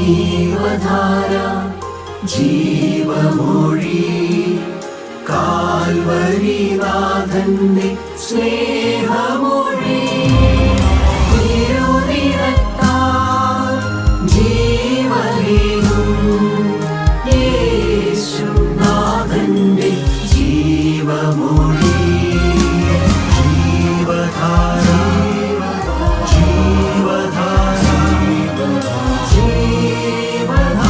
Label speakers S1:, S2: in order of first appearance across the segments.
S1: ജീവധാര ജീവമൊഴി കാൽവരിനാഥന്റെ സ്നേഹമൊഴി തിരുനിറത്താൽ ജീവനേകും യേശുനാഥന്റെ ജീവമൊഴി ജീവധാര ജീവധാര ജീവധാര.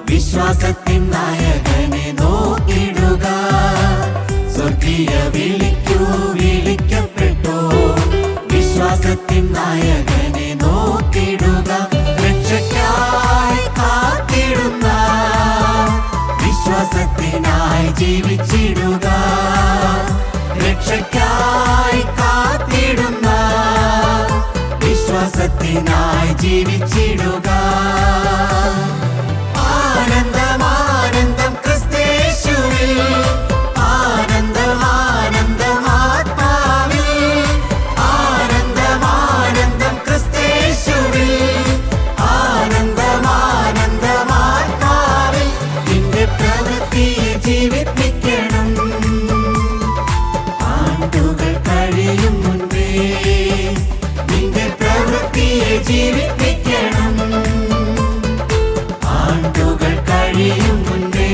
S1: വിശ്വാസത്തിൻ നായകനെ നോക്കിടുക. സ്വർഗീയ വിളിക്കൂ വിളിക്കപ്പെട്ടോ വിശ്വാസത്തിൻ നായകനെ നോക്കിടുക. രക്ഷയ്ക്കായി കാത്തിടുന്ന വിശ്വാസത്തിനായി ജീവിച്ചിടുക. രക്ഷയ്ക്കായി കാത്തിടുന്ന വിശ്വാസത്തിനായി ജീവിച്ചിടുക. ആനന്ദമാനന്ദം ക്രിസ്തേശുവിൽ ആനന്ദമാനന്ദമാത്മാവിൽ ആനന്ദമാനന്ദം ക്രിസ്തേശുവിൽ ആനന്ദമാനന്ദമാത്മാവിൽ നിന്റെ പ്രവൃത്തിയെ ജീവിപ്പിക്കണം. ആണ്ടുകൾ കഴിയും മുൻപേ നിന്റെ പ്രവൃത്തിയെ ജീവിപ്പിക്കണം. ആണ്ടുകൾ കഴിയും മുൻപേ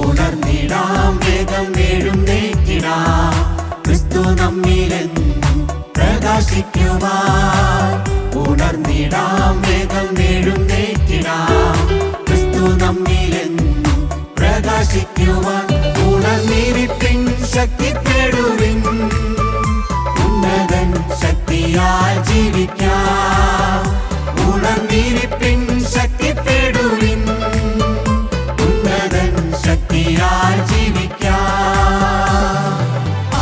S1: ഉണർന്നിടാം വേഗം എഴുന്നേറ്റിടാം ക്രിസ്തു നമ്മിലെന്നും പ്രകാശിക്കുവാൻ. ഉണർന്നിടാം വേഗം എഴുന്നേറ്റിടാം ക്രിസ്തു നമ്മിലെന്നും പ്രകാശിക്കുവാൻ. ഉണർന്നിരിപ്പിൻ ശക്തിപ്പെടുവിൻ ഉന്നതൻ ശക്തിയാൽ ജീവിക്കാം. ഉണർന്നിരിപ്പിൻ ശക്തിപ്പെടുവിൻ ഉന്നതൻ ശക്തിയാൽ ജീവിക്കാം.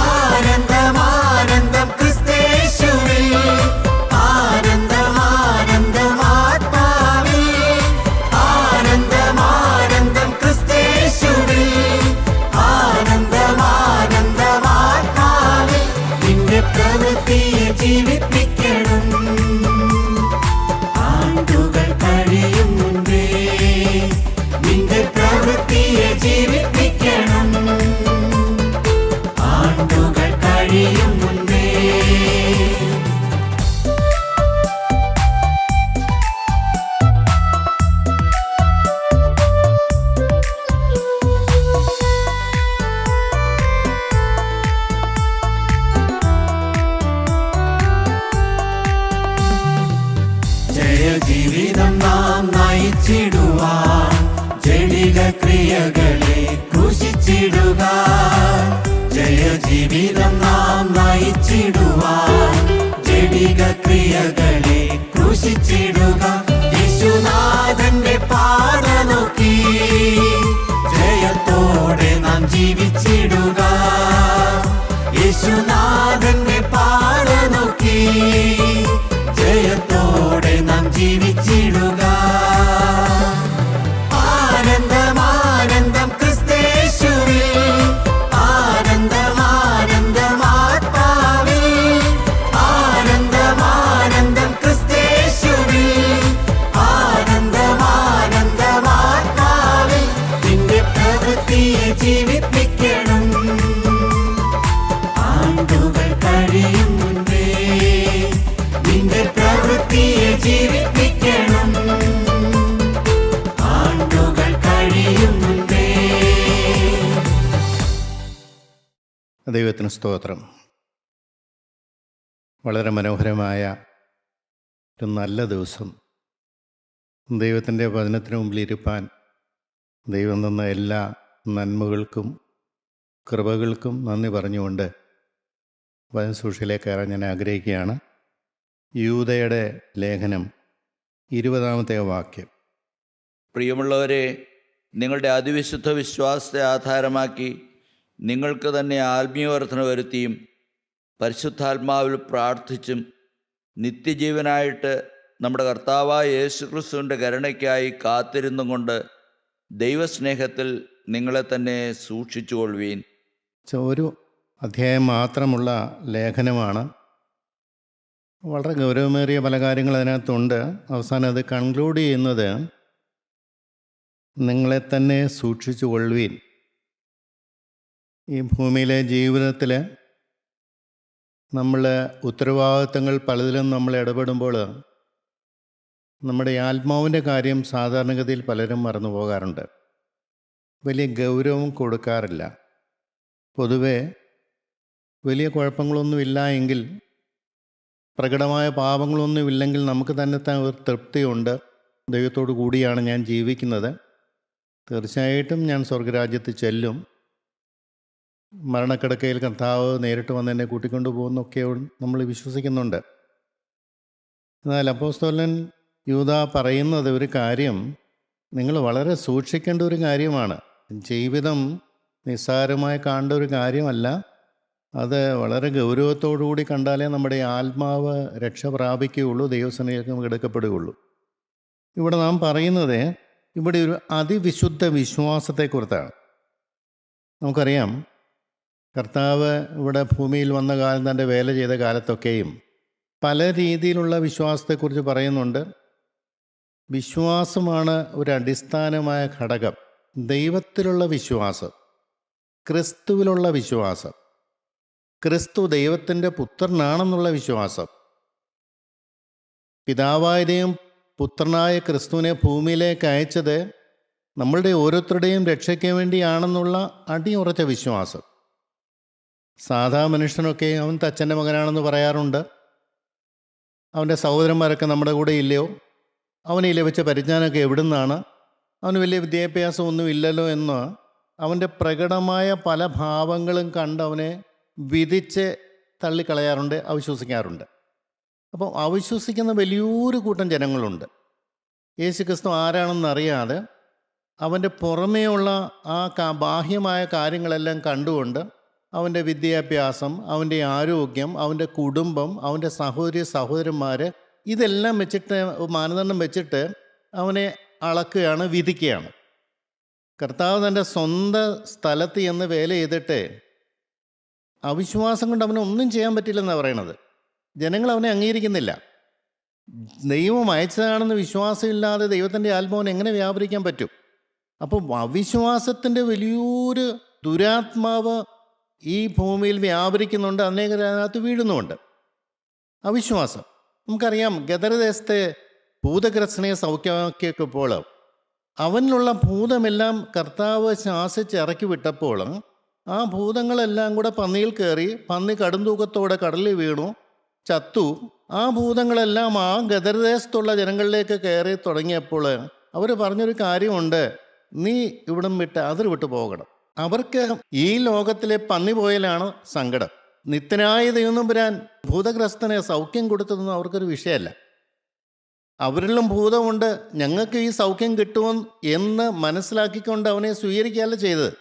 S1: ആനന്ദമാനന്ദം ക്രിസ്തേശുവിൽ ആനന്ദമാനന്ദമാത്മാവിൽ ആനന്ദമാനന്ദം ക്രിസ്തേശുവിൽ ആനന്ദമാനന്ദമാത്മാവിൽ നിന്റെ പ്രവൃത്തിയെ ജീവിപ്പിക്കണം. ജീവിതം നാം നയിച്ചിടുവാൻ ജഡിക ക്രിയകളെ ക്രൂശിച്ചിടുക. ജയ ജീവിതം നാം നയിച്ചിടുവാൻ ജഡിക ക്രിയകളെ ക്രൂശിച്ചിടുക. യേശുനാഥന്റെ പാത നോക്കി ജയത്തോടെ നാം ജീവിച്ചിടുക. യേശുനാഥന്റെ പാത നോക്കി ജയത്തോടെ നാം ജീവിച്ചിടുക. ആനന്ദം ആനന്ദം ക്രിസ്തേശുവിൽ, ആനന്ദം ആനന്ദം ആത്മാവിൽ, ആനന്ദം ആനന്ദം ക്രിസ്തേശുവിൽ, ആനന്ദം ആനന്ദം ആത്മാവിൽ. നിന്റെ പ്രവൃത്തിയെ ജീവിപ്പിക്കണം, ആണ്ടുകൾ കഴിയും മുൻപേ നിന്റെ പ്രവൃത്തിയെ ജീവിപ്പിക്കണം, ആണ്ടുകൾ കഴിയും മുൻപേ.
S2: ദൈവത്തിന് സ്തോത്രം. വളരെ മനോഹരമായ ഒരു നല്ല ദിവസം. ദൈവത്തിൻ്റെ വചനത്തിന് മുമ്പിലിരുപ്പാൻ ദൈവം തന്ന എല്ലാ നന്മകൾക്കും കൃപകൾക്കും നന്ദി പറഞ്ഞുകൊണ്ട് വചനസൂക്ഷിയിലേക്ക് കയറാൻ ഞാൻ ആഗ്രഹിക്കുകയാണ്. യൂദയുടെ ലേഖനം 20-ാമത്തെ വാക്യം.
S3: പ്രിയമുള്ളവരെ, നിങ്ങളുടെ അതിവിശുദ്ധ വിശ്വാസത്തെ ആധാരമാക്കി നിങ്ങൾക്ക് തന്നെ ആത്മീയവർദ്ധന വരുത്തിയും പരിശുദ്ധാത്മാവിൽ പ്രാർത്ഥിച്ചും നിത്യജീവനായിട്ട് നമ്മുടെ കർത്താവായ യേശുക്രിസ്തുവിൻ്റെ കരുണയ്ക്കായി കാത്തിരുന്നും കൊണ്ട് ദൈവസ്നേഹത്തിൽ നിങ്ങളെ തന്നെ സൂക്ഷിച്ചുകൊള്ളുവീൻ.
S2: ഒരു അധ്യായം മാത്രമുള്ള ലേഖനമാണ്. വളരെ ഗൗരവമേറിയ പല കാര്യങ്ങൾ അതിനകത്തുണ്ട്. അവസാനം അത് കൺക്ലൂഡ് ചെയ്യുന്നത് നിങ്ങളെ തന്നെ സൂക്ഷിച്ചു കൊള്ളുവീൻ. ഈ ഭൂമിയിലെ ജീവിതത്തിൽ നമ്മൾ ഉത്തരവാദിത്തങ്ങൾ പലതിലും നമ്മൾ ഇടപെടുമ്പോൾ നമ്മുടെ ആത്മാവിൻ്റെ കാര്യം സാധാരണഗതിയിൽ പലരും മറന്നു പോകാറുണ്ട്, വലിയ ഗൗരവം കൊടുക്കാറില്ല. പൊതുവെ വലിയ കുഴപ്പങ്ങളൊന്നുമില്ല എങ്കിൽ, പ്രകടമായ പാപങ്ങളൊന്നുമില്ലെങ്കിൽ നമുക്ക് തന്നെ ഒരു തൃപ്തിയുണ്ട്. ദൈവത്തോടു കൂടിയാണ് ഞാൻ ജീവിക്കുന്നത്, തീർച്ചയായിട്ടും ഞാൻ സ്വർഗരാജ്യത്ത് ചെല്ലും, മരണക്കിടക്കയിൽ കർത്താവ് നേരിട്ട് വന്ന് എന്നെ കൂട്ടിക്കൊണ്ടു പോകുന്നൊക്കെ നമ്മൾ വിശ്വസിക്കുന്നുണ്ട്. എന്നാൽ അപ്പോസ്തലൻ യൂദാ പറയുന്നത് ഒരു കാര്യം നിങ്ങൾ വളരെ സൂക്ഷിക്കേണ്ട ഒരു കാര്യമാണ്. ജീവിതം നിസ്സാരമായി കാണേണ്ട ഒരു കാര്യമല്ല, അത് വളരെ ഗൗരവത്തോടുകൂടി കണ്ടാലേ നമ്മുടെ ആത്മാവ് രക്ഷ പ്രാപിക്കുകയുള്ളൂ, ദൈവസന്നിധിയിലേക്ക് എടുക്കപ്പെടുകയുള്ളൂ. ഇവിടെ നാം പറയുന്നത് ഇവിടെ ഒരു അതിവിശുദ്ധ വിശ്വാസത്തെക്കുറിച്ചാണ്. നമുക്കറിയാം, കർത്താവ് ഇവിടെ ഭൂമിയിൽ വന്ന കാലം, തൻ്റെ വേല ചെയ്ത കാലത്തൊക്കെയും പല രീതിയിലുള്ള വിശ്വാസത്തെക്കുറിച്ച് പറയുന്നുണ്ട്. വിശ്വാസമാണ് ഒരു അടിസ്ഥാനമായ ഘടകം. ദൈവത്തിലുള്ള വിശ്വാസം, ക്രിസ്തുവിലുള്ള വിശ്വാസം, ക്രിസ്തു ദൈവത്തിൻ്റെ പുത്രനാണെന്നുള്ള വിശ്വാസം, പിതാവായതെയും പുത്രനായ ക്രിസ്തുവിനെ ഭൂമിയിലേക്ക് അയച്ചത് നമ്മളുടെ ഓരോരുത്തരുടെയും രക്ഷയ്ക്ക് വേണ്ടിയാണെന്നുള്ള അടിയുറച്ച വിശ്വാസം. സാധാ മനുഷ്യനൊക്കെ അവൻ തച്ചൻ്റെ മകനാണെന്ന് പറയാറുണ്ട്. അവൻ്റെ സഹോദരന്മാരൊക്കെ നമ്മുടെ കൂടെ ഇല്ലയോ, അവന് ഈ ലഭിച്ച പരിജ്ഞാനമൊക്കെ എവിടെ നിന്നാണ്, അവന് വലിയ വിദ്യാഭ്യാസമൊന്നും ഇല്ലല്ലോ എന്ന് അവൻ്റെ പ്രകടമായ പല ഭാവങ്ങളും കണ്ട് അവനെ വിധിച്ച് തള്ളിക്കളയാറുണ്ട്, അവിശ്വസിക്കാറുണ്ട്. അപ്പോൾ അവിശ്വസിക്കുന്ന വലിയൊരു കൂട്ടം ജനങ്ങളുണ്ട്. യേശു ക്രിസ്തു ആരാണെന്നറിയാതെ അവൻ്റെ പുറമേയുള്ള ആ ബാഹ്യമായ കാര്യങ്ങളെല്ലാം കണ്ടുകൊണ്ട് അവൻ്റെ വിദ്യാഭ്യാസം, അവൻ്റെ ആരോഗ്യം, അവൻ്റെ കുടുംബം, അവൻ്റെ സഹോദരന്മാർ, ഇതെല്ലാം വെച്ചിട്ട് മാനദണ്ഡം വെച്ചിട്ട് അവനെ അളക്കുകയാണ്, വിധിക്കുകയാണ്. കർത്താവ് തൻ്റെ സ്വന്തം സ്ഥലത്ത് ചെന്ന് വേല ചെയ്തിട്ട് അവിശ്വാസം കൊണ്ട് അവനെ ഒന്നും ചെയ്യാൻ പറ്റില്ലെന്നാണ് പറയണത്. ജനങ്ങൾ അവനെ അംഗീകരിക്കുന്നില്ല. ദൈവം അയച്ചതാണെന്ന് വിശ്വാസമില്ലാതെ ദൈവത്തിൻ്റെ ആത്മാവിനെ എങ്ങനെ വ്യാപരിക്കാൻ പറ്റും? അപ്പോൾ അവിശ്വാസത്തിൻ്റെ വലിയൊരു ദുരാത്മാവ് ഈ ഭൂമിയിൽ വ്യാപരിക്കുന്നുണ്ട്, അനേകരകത്ത് വീഴുന്നുമുണ്ട്. അവിശ്വാസം നമുക്കറിയാം. ഗദരദേശത്തെ ഭൂതഗ്രസ്തനെ സൗഖ്യമാക്കിയപ്പോൾ അവനിലുള്ള ഭൂതമെല്ലാം കർത്താവ് ശാസിച്ച് ഇറക്കി വിട്ടപ്പോൾ ആ ഭൂതങ്ങളെല്ലാം കൂടെ പന്നിയിൽ കയറി, പന്നി കടുംതൂക്കത്തോടെ കടലിൽ വീണു, ചത്തു. ആ ഭൂതങ്ങളെല്ലാം ആ ഗദർദേശത്തുള്ള ജനങ്ങളിലേക്ക് കയറി തുടങ്ങിയപ്പോൾ അവർ പറഞ്ഞൊരു കാര്യമുണ്ട്, നീ ഇവിടം വിട്ട് അതിർ വിട്ട് പോകണം. അവർക്ക് ഈ ലോകത്തിലെ പന്നി പോയാലാണ് സങ്കടം. നിത്യനായ ദൈവനമ്പുരാൻ ഭൂതഗ്രസ്തനെ സൗഖ്യം കൊടുത്തതൊന്നും അവർക്കൊരു വിഷയമല്ല. അവരിലും ഭൂതമുണ്ട്, ഞങ്ങൾക്ക് ഈ സൗഖ്യം കിട്ടുമെന്ന് എന്ന് മനസ്സിലാക്കിക്കൊണ്ട് അവനെ സ്വീകരിക്കുകയല്ല ചെയ്തത്.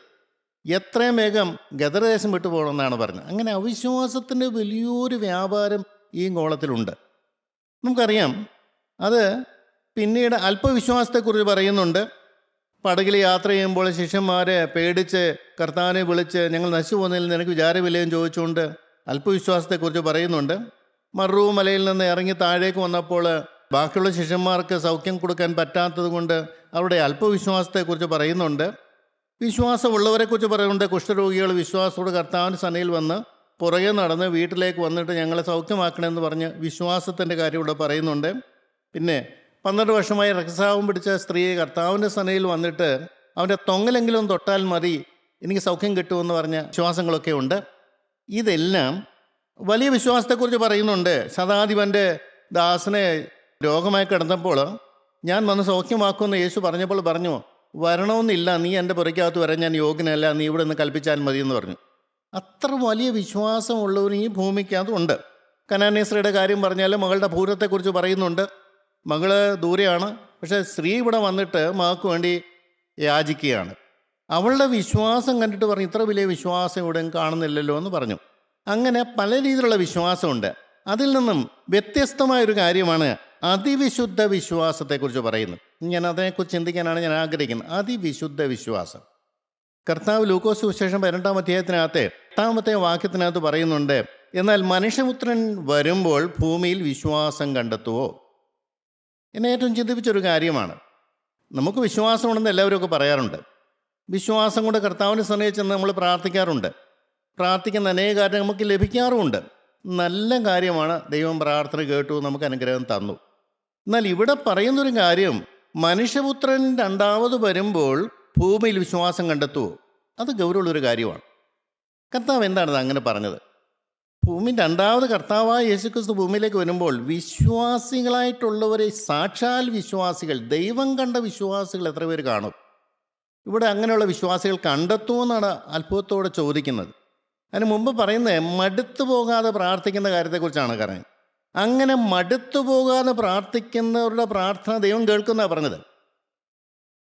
S2: എത്രയും വേഗം ഗദർദേശം വിട്ടു പോകണമെന്നാണ് പറഞ്ഞത്. അങ്ങനെ അവിശ്വാസത്തിൻ്റെ വലിയൊരു വ്യാപാരം ഈ ഗോളത്തിലുണ്ട്. നമുക്കറിയാം, അത് പിന്നീട് അല്പവിശ്വാസത്തെക്കുറിച്ച് പറയുന്നുണ്ട്. പടകിൽ യാത്ര ചെയ്യുമ്പോൾ ശിഷ്യന്മാരെ പേടിച്ച് കർത്താവിനെ വിളിച്ച് ഞങ്ങൾ നശിച്ചു പോകുന്നതിൽ നിനക്ക് വിചാരമില്ലയെന്ന് ചോദിച്ചുകൊണ്ട് അല്പവിശ്വാസത്തെക്കുറിച്ച് പറയുന്നുണ്ട്. മറൂ മലയിൽ നിന്ന് ഇറങ്ങി താഴേക്ക് വന്നപ്പോൾ ബാക്കിയുള്ള ശിഷ്യന്മാർക്ക് സൗഖ്യം കൊടുക്കാൻ പറ്റാത്തത് കൊണ്ട് അവരുടെ അല്പവിശ്വാസത്തെക്കുറിച്ച് പറയുന്നുണ്ട്. വിശ്വാസമുള്ളവരെക്കുറിച്ച് പറയുന്നുണ്ട്. കുഷ്ഠരോഗികൾ വിശ്വാസത്തോട് കർത്താവിൻ്റെ സന്നയിൽ വന്ന് പുറകെ നടന്ന് വീട്ടിലേക്ക് വന്നിട്ട് ഞങ്ങളെ സൗഖ്യമാക്കണമെന്ന് പറഞ്ഞ് വിശ്വാസത്തിൻ്റെ കാര്യം ഇവിടെ പറയുന്നുണ്ട്. പിന്നെ 12 വർഷമായി രക്തസ്രാവം പിടിച്ച സ്ത്രീ കർത്താവിൻ്റെ സന്നയിൽ വന്നിട്ട് അവൻ്റെ തൊങ്ങലെങ്കിലും തൊട്ടാൽ മതി, എനിക്ക് സൗഖ്യം കിട്ടുമെന്ന് പറഞ്ഞ വിശ്വാസങ്ങളൊക്കെ ഉണ്ട്. ഇതെല്ലാം വലിയ വിശ്വാസത്തെക്കുറിച്ച് പറയുന്നുണ്ട്. ശതാധിപൻ്റെ ദാസനെ രോഗമായി കിടന്നപ്പോൾ ഞാൻ വന്ന് സൗഖ്യമാക്കുമെന്ന് യേശു പറഞ്ഞപ്പോൾ പറഞ്ഞു, വരണമെന്നില്ല, നീ എൻ്റെ പുറയ്ക്കകത്ത് വരാൻ ഞാൻ യോഗ്യനല്ല, നീ ഇവിടെ നിന്ന് കൽപ്പിച്ചാൽ മതി എന്ന് പറഞ്ഞു. അത്ര വലിയ വിശ്വാസമുള്ളവർ ഈ ഭൂമിക്കകത്തുണ്ട്. കനാന്യസ്ത്രീയുടെ കാര്യം പറഞ്ഞാൽ മകളുടെ ഭൂരത്തെക്കുറിച്ച് പറയുന്നുണ്ട്. മകള് ദൂരെയാണ്, പക്ഷേ സ്ത്രീ ഇവിടെ വന്നിട്ട് മകൾക്ക് വേണ്ടി യാചിക്കുകയാണ്. അവളുടെ വിശ്വാസം കണ്ടിട്ട് പറഞ്ഞു, ഇത്ര വലിയ വിശ്വാസം ഇവിടെ കാണുന്നില്ലല്ലോ എന്ന് പറഞ്ഞു. അങ്ങനെ പല രീതിയിലുള്ള വിശ്വാസമുണ്ട്. അതിൽ നിന്നും വ്യത്യസ്തമായൊരു കാര്യമാണ് അതിവിശുദ്ധ വിശ്വാസത്തെക്കുറിച്ച് പറയുന്നത്. ഞാൻ അതേക്കുറിച്ച് ചിന്തിക്കാനാണ് ഞാൻ ആഗ്രഹിക്കുന്നത്. അതിവിശുദ്ധ വിശ്വാസം കർത്താവ് ലൂക്കോസ് സുവിശേഷം 12-ാം അധ്യായത്തിനകത്തെ 8-ാമത്തെ വാക്യത്തിനകത്ത് പറയുന്നുണ്ട്, എന്നാൽ മനുഷ്യപുത്രൻ വരുമ്പോൾ ഭൂമിയിൽ വിശ്വാസം കണ്ടെത്തുവോ? എന്നെ ഏറ്റവും ചിന്തിപ്പിച്ചൊരു കാര്യമാണ്. നമുക്ക് വിശ്വാസമുണ്ടെന്ന് എല്ലാവരും പറയാറുണ്ട്. വിശ്വാസം കൊണ്ട് കർത്താവിനെ സമീപിച്ചെന്ന് നമ്മൾ പ്രാർത്ഥിക്കാറുണ്ട്. പ്രാർത്ഥിക്കുന്ന അനേക കാര്യങ്ങൾ നമുക്ക് ലഭിക്കാറുമുണ്ട്. നല്ല കാര്യമാണ്. ദൈവം പ്രാർത്ഥന കേട്ടു, നമുക്ക് അനുഗ്രഹം തന്നു. എന്നാൽ ഇവിടെ പറയുന്നൊരു കാര്യം, മനുഷ്യപുത്രൻ രണ്ടാമത് വരുമ്പോൾ ഭൂമിയിൽ വിശ്വാസം കണ്ടെത്തുമോ? അത് ഗൗരവമുള്ളൊരു കാര്യമാണ്. കർത്താവ് എന്താണ് അങ്ങനെ പറഞ്ഞത്? ഭൂമി രണ്ടാമത് കർത്താവായ യേശുക്രിസ്തു ഭൂമിയിലേക്ക് വരുമ്പോൾ വിശ്വാസികളായിട്ടുള്ളവരെ, സാക്ഷാൽ വിശ്വാസികൾ, ദൈവം കണ്ട വിശ്വാസികൾ എത്ര പേര് കാണും? ഇവിടെ അങ്ങനെയുള്ള വിശ്വാസികൾ കണ്ടെത്തുമെന്നാണ് അത്ഭുതത്തോടെ ചോദിക്കുന്നത്. അതിന് മുമ്പ് പറയുന്നത് മടുത്തു പോകാതെ പ്രാർത്ഥിക്കുന്ന കാര്യത്തെക്കുറിച്ചാണ് പറയുന്നത്. അങ്ങനെ മടുത്തു പോകാതെ പ്രാർത്ഥിക്കുന്നവരുടെ പ്രാർത്ഥന ദൈവം കേൾക്കുന്നതാണ് പറഞ്ഞത്.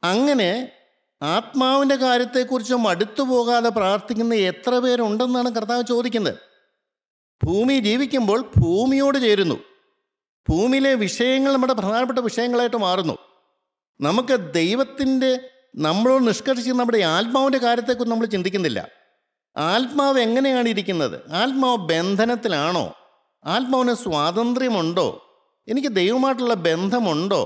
S2: അങ്ങനെ ആത്മാവിൻ്റെ കാര്യത്തെക്കുറിച്ച് മടുത്തു പോകാതെ പ്രാർത്ഥിക്കുന്ന എത്ര പേരുണ്ടെന്നാണ് കർത്താവ് ചോദിക്കുന്നത്. ഭൂമി ജീവിക്കുമ്പോൾ ഭൂമിയോട് ചേരുന്നു. ഭൂമിയിലെ വിഷയങ്ങൾ നമ്മുടെ പ്രധാനപ്പെട്ട വിഷയങ്ങളായിട്ട് മാറുന്നു. നമുക്ക് ദൈവത്തിൻ്റെ നമ്മളോട് നിഷ്കർഷിക്കുന്ന നമ്മുടെ ആത്മാവിൻ്റെ കാര്യത്തെക്കുറിച്ച് നമ്മൾ ചിന്തിക്കുന്നില്ല. ആത്മാവ് എങ്ങനെയാണ് ഇരിക്കുന്നത്? ആത്മാവ് ബന്ധനത്തിലാണോ? ആത്മാവിന് സ്വാതന്ത്ര്യമുണ്ടോ? എനിക്ക് ദൈവമായിട്ടുള്ള ബന്ധമുണ്ടോ?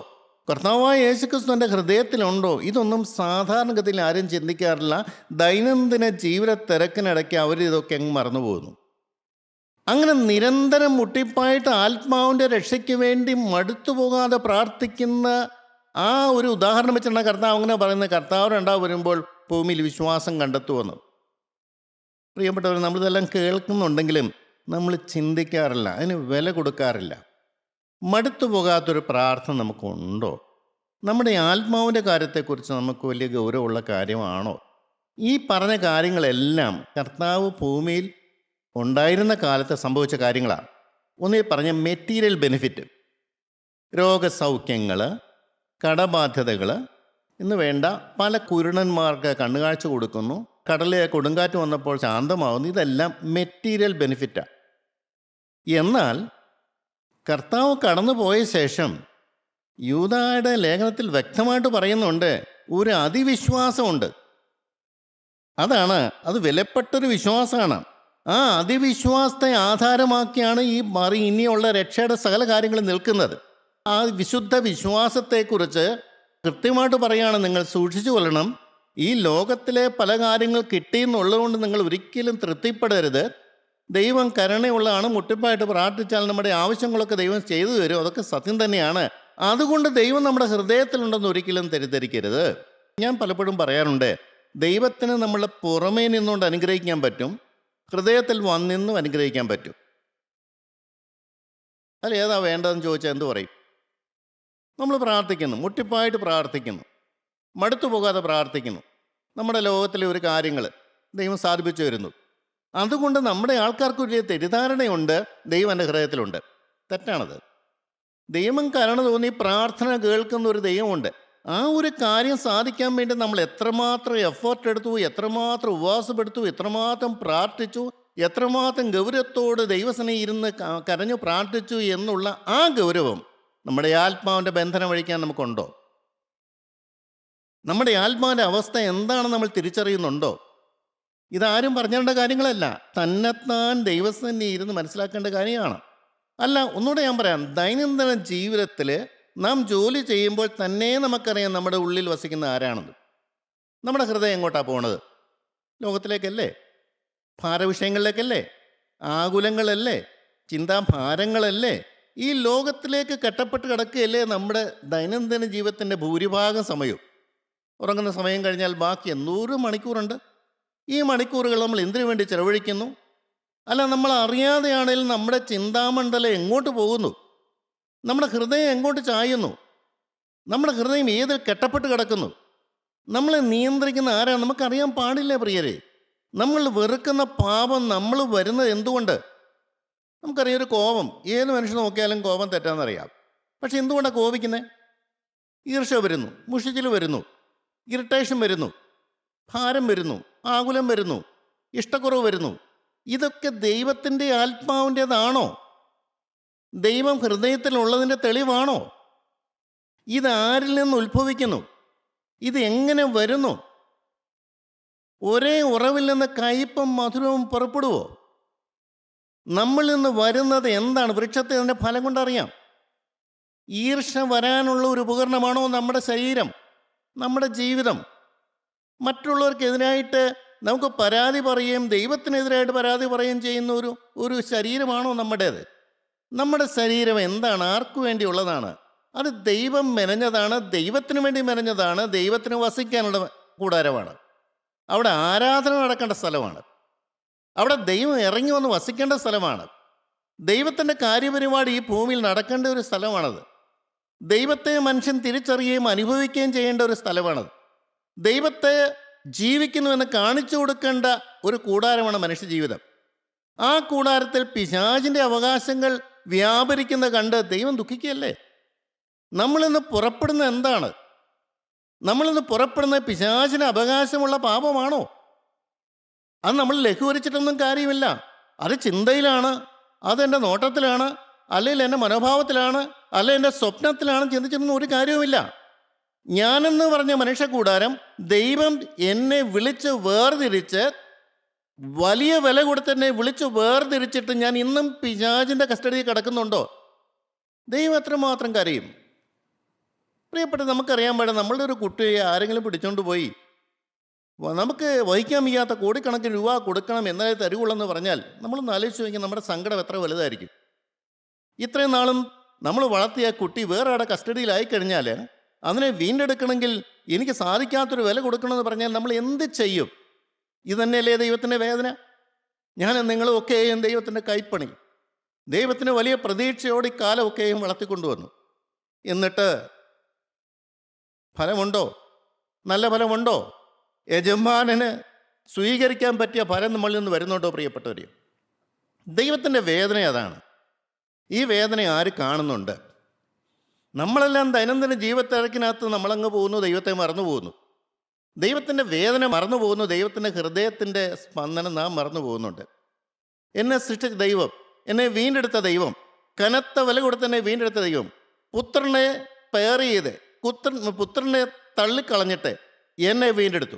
S2: കർത്താവായ യേശുക്രിസ്തു എൻ്റെ ഹൃദയത്തിലുണ്ടോ? ഇതൊന്നും സാധാരണഗതിയിൽ ആരും ചിന്തിക്കാറില്ല. ദൈനംദിന ജീവിത തിരക്കിനിടയ്ക്ക് അവരിതൊക്കെ അങ്ങ് മറന്നുപോകുന്നു. അങ്ങനെ നിരന്തരം മുട്ടിപ്പായിട്ട് ആത്മാവിൻ്റെ രക്ഷയ്ക്ക് വേണ്ടി മടുത്തു പോകാതെ പ്രാർത്ഥിക്കുന്ന ആ ഒരു ഉദാഹരണം വെച്ചാണ് കർത്താവ് അങ്ങനെ പറയുന്നത്. കർത്താവ് രണ്ടാമത് വരുമ്പോൾ ഭൂമിയിൽ വിശ്വാസം കണ്ടെത്തുമെന്ന്. പ്രിയപ്പെട്ടവർ, നമ്മളിതെല്ലാം കേൾക്കുന്നുണ്ടെങ്കിലും നമ്മൾ ചിന്തിക്കാറില്ല, അതിന് വില കൊടുക്കാറില്ല. മടുത്തു പോകാത്തൊരു പ്രാർത്ഥന നമുക്കുണ്ടോ? നമ്മുടെ ആത്മാവിൻ്റെ കാര്യത്തെക്കുറിച്ച് നമുക്ക് വലിയ ഗൗരവമുള്ള കാര്യമാണോ? ഈ പറഞ്ഞ കാര്യങ്ങളെല്ലാം കർത്താവ് ഭൂമിയിൽ ഉണ്ടായിരുന്ന കാലത്ത് സംഭവിച്ച കാര്യങ്ങളാണ്. ഒന്നീ പറഞ്ഞ മെറ്റീരിയൽ ബെനിഫിറ്റ്, രോഗസൗഖ്യങ്ങൾ, കടബാധ്യതകൾ എന്ന് വേണ്ട പല കുരുടന്മാർക്ക് കണ്ണുകാഴ്ച കൊടുക്കുന്നു, കടലിലെ കൊടുങ്കാറ്റ് വന്നപ്പോൾ ശാന്തമാവുന്നു. ഇതെല്ലാം മെറ്റീരിയൽ ബെനിഫിറ്റാണ്. എന്നാൽ കർത്താവ് കടന്നു പോയ ശേഷം യൂദായുടെ ലേഖനത്തിൽ വ്യക്തമായിട്ട് പറയുന്നുണ്ട്, ഒരു അതിവിശ്വാസമുണ്ട്. അത് വിലപ്പെട്ടൊരു വിശ്വാസമാണ്. ആ അതിവിശ്വാസത്തെ ആധാരമാക്കിയാണ് ഈ ഇനിയുള്ള രക്ഷയുടെ സകല കാര്യങ്ങളും നിൽക്കുന്നത്. ആ വിശുദ്ധ വിശ്വാസത്തെക്കുറിച്ച് കൃത്യമായിട്ട് പറയുകയാണ്, നിങ്ങൾ സൂക്ഷിച്ചു കൊള്ളണം. ഈ ലോകത്തിലെ പല കാര്യങ്ങൾ കിട്ടിയെന്നുള്ളതുകൊണ്ട് നിങ്ങൾ ഒരിക്കലും തൃപ്തിപ്പെടരുത്. ദൈവം കരുണയുള്ളതാണ്. മുട്ടിപ്പായിട്ട് പ്രാർത്ഥിച്ചാൽ നമ്മുടെ ആവശ്യങ്ങളൊക്കെ ദൈവം ചെയ്തു തരും. അതൊക്കെ സത്യം തന്നെയാണ്. അതുകൊണ്ട് ദൈവം നമ്മുടെ ഹൃദയത്തിലുണ്ടെന്ന് ഒരിക്കലും തെറ്റിദ്ധരിക്കരുത്. ഞാൻ പലപ്പോഴും പറയാറുണ്ട്, ദൈവത്തിന് നമ്മളെ പുറമേ നിന്നുകൊണ്ട് അനുഗ്രഹിക്കാൻ പറ്റും, ഹൃദയത്തിൽ വന്നിന്നും അനുഗ്രഹിക്കാൻ പറ്റും. അതിൽ ഏതാ വേണ്ടതെന്ന് ചോദിച്ചാൽ എന്തു പറയും? നമ്മൾ പ്രാർത്ഥിക്കുന്നു, മുട്ടിപ്പായിട്ട് പ്രാർത്ഥിക്കുന്നു, മടുത്തു പോകാതെ പ്രാർത്ഥിക്കുന്നു. നമ്മുടെ ലോകത്തിലെ ഒരു കാര്യങ്ങൾ ദൈവം സാധിപ്പിച്ചു വരുന്നു. അതുകൊണ്ട് നമ്മുടെ ആൾക്കാർക്ക് ഒരു തെറ്റിദ്ധാരണയുണ്ട്, ദൈവം എൻ്റെ ഹൃദയത്തിലുണ്ട്. തെറ്റാണത്. ദൈവം കരുണ തോന്നി പ്രാർത്ഥന കേൾക്കുന്ന ഒരു ദൈവമുണ്ട്. ആ ഒരു കാര്യം സാധിക്കാൻ വേണ്ടി നമ്മൾ എത്രമാത്രം എഫേർട്ട് എടുത്തു, എത്രമാത്രം ഉപവാസപ്പെടുത്തു, എത്രമാത്രം പ്രാർത്ഥിച്ചു, എത്രമാത്രം ഗൗരവത്തോട് ദൈവസനെ ഇരുന്ന് കരഞ്ഞു പ്രാർത്ഥിച്ചു എന്നുള്ള ആ ഗൗരവം നമ്മുടെ ആത്മാവിൻ്റെ ബന്ധനം വഴിക്കാൻ നമുക്കുണ്ടോ? നമ്മുടെ ആത്മാവിൻ്റെ അവസ്ഥ എന്താണെന്ന് നമ്മൾ തിരിച്ചറിയുന്നുണ്ടോ? ഇതാരും പറഞ്ഞേണ്ട കാര്യങ്ങളല്ല, തന്നെത്താൻ ദൈവസന്നെ ഇരുന്ന് മനസ്സിലാക്കേണ്ട കാര്യമാണ്. അല്ല, ഒന്നുകൂടെ ഞാൻ പറയാം, ദൈനംദിന ജീവിതത്തിൽ നാം ജോലി ചെയ്യുമ്പോൾ തന്നെ നമുക്കറിയാം നമ്മുടെ ഉള്ളിൽ വസിക്കുന്ന ആരാണെന്ന്. നമ്മുടെ ഹൃദയം എങ്ങോട്ടാണ് പോണത്? ലോകത്തിലേക്കല്ലേ? ഭാരവിഷയങ്ങളിലേക്കല്ലേ? ആകുലങ്ങളല്ലേ? ചിന്താഭാരങ്ങളല്ലേ? ഈ ലോകത്തിലേക്ക് കെട്ടപ്പെട്ട് കിടക്കുകയല്ലേ നമ്മുടെ ദൈനംദിന ജീവിതത്തിൻ്റെ ഭൂരിഭാഗം സമയവും. ഉറങ്ങുന്ന സമയം കഴിഞ്ഞാൽ ബാക്കി 100 മണിക്കൂറുണ്ട്. ഈ മണിക്കൂറുകൾ നമ്മൾ എന്തിനു വേണ്ടി ചെലവഴിക്കുന്നു? അല്ല, നമ്മൾ അറിയാതെയാണെങ്കിലും നമ്മുടെ ചിന്താമണ്ഡലം എങ്ങോട്ട് പോകുന്നു? നമ്മുടെ ഹൃദയം എങ്ങോട്ട് ചായുന്നു? നമ്മുടെ ഹൃദയം ഏതിൽ കെട്ടപ്പെട്ട് കിടക്കുന്നു? നമ്മളെ നിയന്ത്രിക്കുന്ന ആരാണ്? നമുക്കറിയാൻ പാടില്ല പ്രിയരെ. നമ്മൾ വെറുക്കുന്ന പാപം നമ്മൾ വരുന്നത് എന്തുകൊണ്ട്? നമുക്കറിയാം, ഒരു കോപം, ഏത് മനുഷ്യൻ നോക്കിയാലും കോപം തെറ്റാന്നറിയാം. പക്ഷെ എന്തുകൊണ്ടാണ് കോപിക്കുന്നത്? ഈർഷ്യ വരുന്നു, മുഷിച്ചിൽ വരുന്നു, ഇറിറ്റേഷൻ വരുന്നു, ഭാരം വരുന്നു, ആകുലം വരുന്നു, ഇഷ്ടക്കുറവ് വരുന്നു. ഇതൊക്കെ ദൈവത്തിൻ്റെ ആത്മാവിൻ്റേതാണോ? ദൈവം ഹൃദയത്തിലുള്ളതിൻ്റെ തെളിവാണോ? ഇതാരിൽ നിന്ന് ഉത്ഭവിക്കുന്നു? ഇത് എങ്ങനെ വരുന്നു? ഒരേ ഉറവിൽ നിന്ന് കയ്പും മധുരവും പുറപ്പെടുവോ? നമ്മളിൽ നിന്ന് വരുന്നത് എന്താണ്? വൃക്ഷത്തെ അതിൻ്റെ ഫലം കൊണ്ടറിയാം. ഈർഷ്യ വരാനുള്ള ഒരു ഉപകരണമാണോ നമ്മുടെ ശരീരം, നമ്മുടെ ജീവിതം? മറ്റുള്ളവർക്കെതിരായിട്ട് നമുക്ക് പരാതി പറയുകയും ദൈവത്തിനെതിരായിട്ട് പരാതി പറയുകയും ചെയ്യുന്ന ഒരു ശരീരമാണോ നമ്മുടേത്? നമ്മുടെ ശരീരം എന്താണ്? ആർക്കു വേണ്ടിയുള്ളതാണ്? അത് ദൈവം മെനഞ്ഞതാണ്, ദൈവത്തിന് വേണ്ടി മെനഞ്ഞതാണ്, ദൈവത്തിന് വസിക്കാനുള്ള കൂടാരമാണ്. അവിടെ ആരാധന നടക്കേണ്ട സ്ഥലമാണ്. അവിടെ ദൈവം ഇറങ്ങി വന്ന് വസിക്കേണ്ട സ്ഥലമാണ്. ദൈവത്തിൻ്റെ കാര്യപരിപാടി ഈ ഭൂമിയിൽ നടക്കേണ്ട ഒരു സ്ഥലമാണത്. ദൈവത്തെ മനുഷ്യൻ തിരിച്ചറിയുകയും അനുഭവിക്കുകയും ചെയ്യേണ്ട ഒരു സ്ഥലമാണത്. ദൈവത്തെ ജീവിക്കുന്നുവെന്ന് കാണിച്ചു കൊടുക്കേണ്ട ഒരു കൂടാരമാണ് മനുഷ്യജീവിതം. ആ കൂടാരത്തിൽ പിശാചിൻ്റെ അവകാശങ്ങൾ വ്യാപരിക്കുന്ന കണ്ട് ദൈവം ദുഃഖിക്കുകയല്ലേ? നമ്മളിന്ന് പുറപ്പെടുന്ന എന്താണ്? നമ്മളിന്ന് പുറപ്പെടുന്ന പിശാചിന് അവകാശമുള്ള പാപമാണോ? അത് നമ്മൾ ലഘൂകരിച്ചിട്ടൊന്നും കാര്യമില്ല. അത് ചിന്തയിലാണ്, അതെൻ്റെ നോട്ടത്തിലാണ്, അല്ലെങ്കിൽ എൻ്റെ മനോഭാവത്തിലാണ്, അല്ലെങ്കിൽ എൻ്റെ സ്വപ്നത്തിലാണ് ചിന്തിച്ചിട്ടൊന്നും ഒരു കാര്യവുമില്ല. ഞാനെന്ന് പറഞ്ഞ മനുഷ്യക്കൂടാരം ദൈവം എന്നെ വിളിച്ച് വേർതിരിച്ച്, വലിയ വില കൊടുത്ത് എന്നെ വിളിച്ച് വേർതിരിച്ചിട്ട് ഞാൻ ഇന്നും പിശാചിൻ്റെ കസ്റ്റഡിയിൽ കിടക്കുന്നുണ്ടോ? ദൈവം എത്രമാത്രം കരയും? പ്രിയപ്പെട്ട, നമുക്കറിയാൻ പാടില്ല, നമ്മളുടെ ഒരു കുട്ടിയെ ആരെങ്കിലും പിടിച്ചോണ്ട് പോയി നമുക്ക് വഹിക്കാൻ വയ്യാത്ത കോടിക്കണക്കിന് രൂപ കൊടുക്കണം എന്നാലേ തരുവുള്ളെന്ന് പറഞ്ഞാൽ നമ്മളൊന്ന് ആലോചിച്ച് നോക്കിയാൽ നമ്മുടെ സങ്കടം എത്ര വലുതായിരിക്കും. ഇത്രയും നാളും നമ്മൾ വളർത്തിയ കുട്ടി വേറെ ആടെ കസ്റ്റഡിയിലായി കഴിഞ്ഞാൽ അതിനെ വീണ്ടെടുക്കണമെങ്കിൽ എനിക്ക് സാധിക്കാത്തൊരു വില കൊടുക്കണമെന്ന് പറഞ്ഞാൽ നമ്മൾ എന്ത് ചെയ്യും? ഇതന്നെയല്ലേ ദൈവത്തിൻ്റെ വേദന? ഞാൻ നിങ്ങളൊക്കെയും ദൈവത്തിൻ്റെ കൈപ്പണി, ദൈവത്തിന് വലിയ പ്രതീക്ഷയോടെ ഈ കാലമൊക്കെയും വളർത്തിക്കൊണ്ടുവന്നു. എന്നിട്ട് ഫലമുണ്ടോ? നല്ല ഫലമുണ്ടോ? യജമാനന് സ്വീകരിക്കാൻ പറ്റിയ ഫലം നമ്മളിൽ നിന്ന് വരുന്നുണ്ടോ? പ്രിയപ്പെട്ടവരെ, ദൈവത്തിൻ്റെ വേദന അതാണ്. ഈ വേദന ആര് കാണുന്നുണ്ട്? നമ്മളെല്ലാം ദൈനംദിന ജീവിതത്തിരക്കിനകത്ത് നമ്മളങ്ങ് പോകുന്നു, ദൈവത്തെ മറന്നു പോകുന്നു. ദൈവത്തിൻ്റെ വേദന മറന്നു പോകുന്നു, ദൈവത്തിൻ്റെ ഹൃദയത്തിൻ്റെ സ്പന്ദനം നാം മറന്നു പോകുന്നുണ്ട്. എന്നെ സൃഷ്ടിച്ച ദൈവം, എന്നെ വീണ്ടെടുത്ത ദൈവം, കനത്ത വില കൊടുത്ത് എന്നെ വീണ്ടെടുത്ത ദൈവം, പുത്രനെ പേർ ചെയ്ത് പുത്രനെ തള്ളിക്കളഞ്ഞിട്ട് എന്നെ വീണ്ടെടുത്തു.